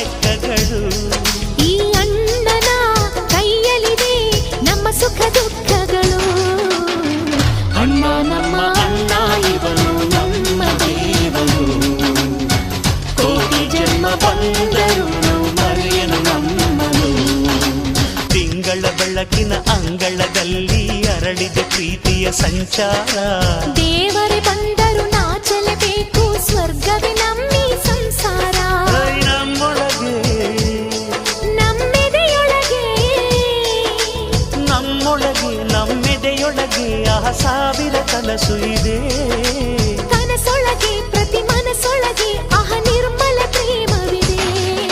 ಲೆಕ್ಕಗಳು. ಈ ಅಣ್ಣನ ಕೈಯಲ್ಲಿದೆ ನಮ್ಮ ಸುಖ ದುಃಖಗಳು. ಅಣ್ಣ ನಮ್ಮ ಅಣ್ಣ ಇವನು ನಮ್ಮ ದೇವರು, ಕೋಟಿ ಜನ್ಮ ಬಂದರು ಮರೆಯನು ನಮ್ಮನು. ತಿಂಗಳ ಬೆಳಕಿನ ಅಂಗಳದಲ್ಲಿ ಅರಳಿದೆ ಪ್ರೀತಿಯ ಸಂಚಾರ. ದೇವರೇ ಬಂದರು ನಾಚಲೇಬೇಕು, ಸ್ವರ್ಗವೇ ನಮ್ಮಿ ಸಂಸಾರ. ನಮ್ಮೊಳಗೆ ನಮ್ಮೆದೆಯೊಳಗೆ ನಮ್ಮೊಳಗೆ ನಮ್ಮೆದೆಯೊಳಗೆ ಆ ಸಾವಿರ ಕನಸು ಇದೆ.